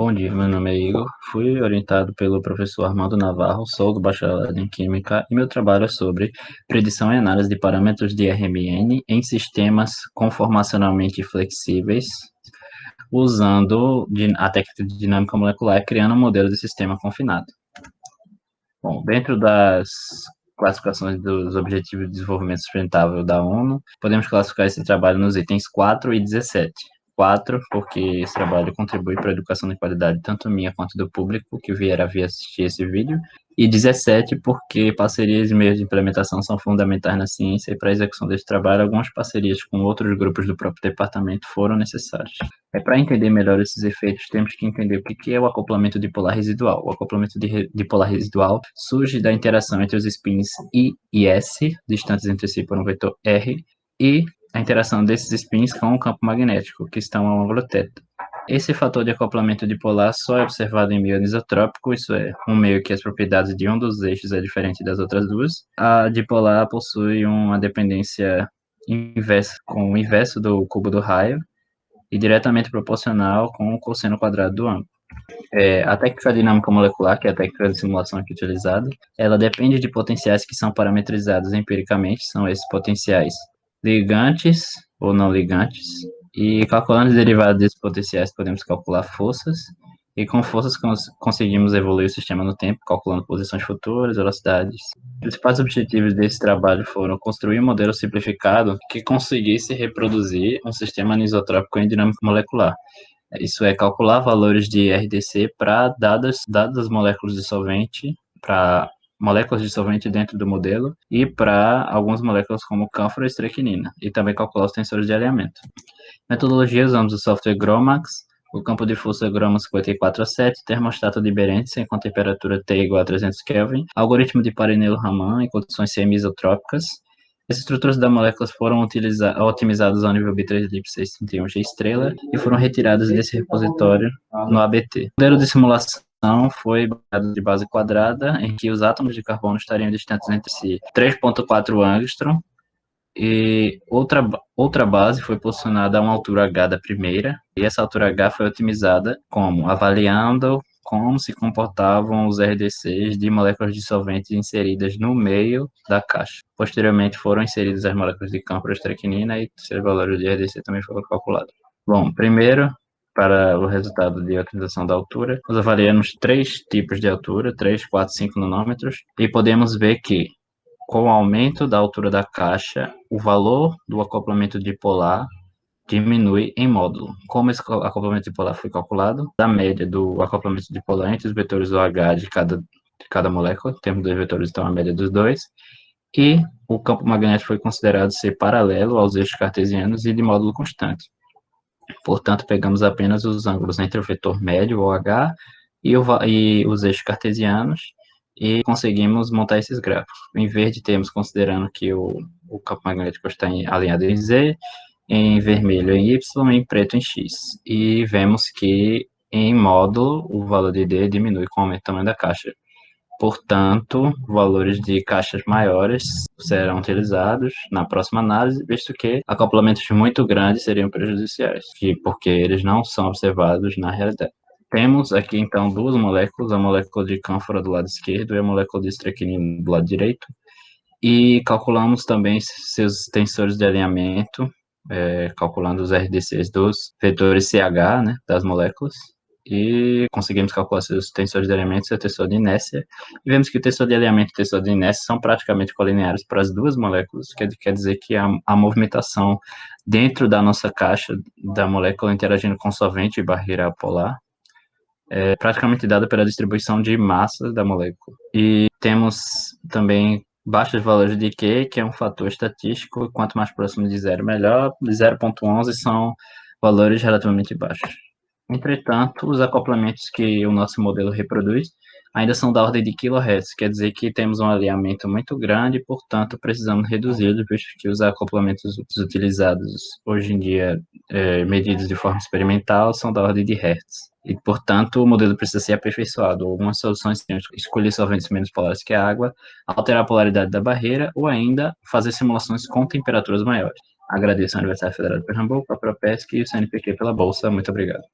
Bom dia, meu nome é Igor. Fui orientado pelo professor Armando Navarro, sou do bacharelado em Química e meu trabalho é sobre predição e análise de parâmetros de RMN em sistemas conformacionalmente flexíveis, usando a técnica de dinâmica molecular, criando um modelo de sistema confinado. Bom, dentro das classificações dos Objetivos de Desenvolvimento Sustentável da ONU, podemos classificar esse trabalho nos itens 4 e 17. 4, porque esse trabalho contribui para a educação de qualidade, tanto minha quanto do público que vier a vir assistir esse vídeo. E 17, porque parcerias e meios de implementação são fundamentais na ciência e para a execução desse trabalho, algumas parcerias com outros grupos do próprio departamento foram necessárias. Para entender melhor esses efeitos, temos que entender o que é o acoplamento dipolar residual. O acoplamento dipolar residual surge da interação entre os spins I e S, distantes entre si por um vetor R, e a interação desses spins com o campo magnético, que estão ao ângulo θ. Esse fator de acoplamento dipolar só é observado em meio anisotrópico, isso é, um meio que as propriedades de um dos eixos é diferente das outras duas. A dipolar possui uma dependência inversa, com o inverso do cubo do raio, e diretamente proporcional com o cosseno quadrado do ângulo. A técnica dinâmica molecular, que é a técnica de simulação aqui utilizada, ela depende de potenciais que são parametrizados empiricamente, são esses potenciais ligantes ou não ligantes, e calculando os derivados desses potenciais podemos calcular forças, e com forças conseguimos evoluir o sistema no tempo, calculando posições futuras, velocidades. Os principais objetivos desse trabalho foram construir um modelo simplificado que conseguisse reproduzir um sistema anisotrópico em dinâmica molecular. Isso é, calcular valores de RDC para dadas moléculas de solvente, para moléculas de solvente dentro do modelo e para algumas moléculas como cânfora e estrequinina, e também calcular os tensores de alinhamento. Metodologia: usamos o software GROMACS, o campo de força GROMA 54A7, termostato de Berendsen com temperatura T igual a 300 Kelvin, algoritmo de Parinello-Raman em condições semi-isotrópicas. As estruturas das moléculas foram otimizadas ao nível B3LIP 631G estrela e foram retiradas desse repositório no ABT. O modelo de simulação foi baseado de base quadrada, em que os átomos de carbono estariam distantes entre si 3,4 angstrom, e outra base foi posicionada a uma altura H da primeira, e essa altura H foi otimizada como avaliando como se comportavam os RDCs de moléculas dissolventes inseridas no meio da caixa. Posteriormente foram inseridas as moléculas de cânfora e estrequinina e seus valores de RDC também foram calculados. Bom, primeiro, para o resultado de otimização da altura, nós avaliamos 3 tipos de altura, 3, 4, 5 nanômetros, e podemos ver que com o aumento da altura da caixa, o valor do acoplamento dipolar diminui em módulo. Como esse acoplamento dipolar foi calculado? Da média do acoplamento dipolar entre os vetores OH de cada molécula, temos 2 vetores, então a média dos dois, e o campo magnético foi considerado ser paralelo aos eixos cartesianos e de módulo constante. Portanto, pegamos apenas os ângulos entre o vetor médio, OH, e os eixos cartesianos, e conseguimos montar esses gráficos. Em verde temos considerando que o campo magnético está alinhado em Z, em vermelho em Y e em preto em X. E vemos que em módulo o valor de D diminui com o aumento do tamanho da caixa. Portanto, valores de caixas maiores serão utilizados na próxima análise, visto que acoplamentos muito grandes seriam prejudiciais, porque eles não são observados na realidade. Temos aqui, então, duas moléculas, a molécula de cânfora do lado esquerdo e a molécula de estrequinina do lado direito, e calculamos também seus tensores de alinhamento, calculando os RDCs dos vetores CH, né, das moléculas, e conseguimos calcular seus tensores de alinhamento e seu tensor de inércia, e vemos que o tensor de alinhamento e o tensor de inércia são praticamente colineares para as duas moléculas, quer dizer que a movimentação dentro da nossa caixa da molécula interagindo com solvente e barreira polar é praticamente dada pela distribuição de massa da molécula. E temos também baixos valores de Q, que é um fator estatístico, quanto mais próximo de zero, melhor. De 0,11 são valores relativamente baixos. Entretanto, os acoplamentos que o nosso modelo reproduz ainda são da ordem de kHz, quer dizer que temos um alinhamento muito grande e, portanto, precisamos reduzi-lo, visto que os acoplamentos utilizados hoje em dia, medidos de forma experimental, são da ordem de Hertz. E, portanto, o modelo precisa ser aperfeiçoado. Algumas soluções têm escolher solventes menos polares que a água, alterar a polaridade da barreira ou ainda fazer simulações com temperaturas maiores. Agradeço à Universidade Federal de Pernambuco, a Propesc e o CNPq pela bolsa. Muito obrigado.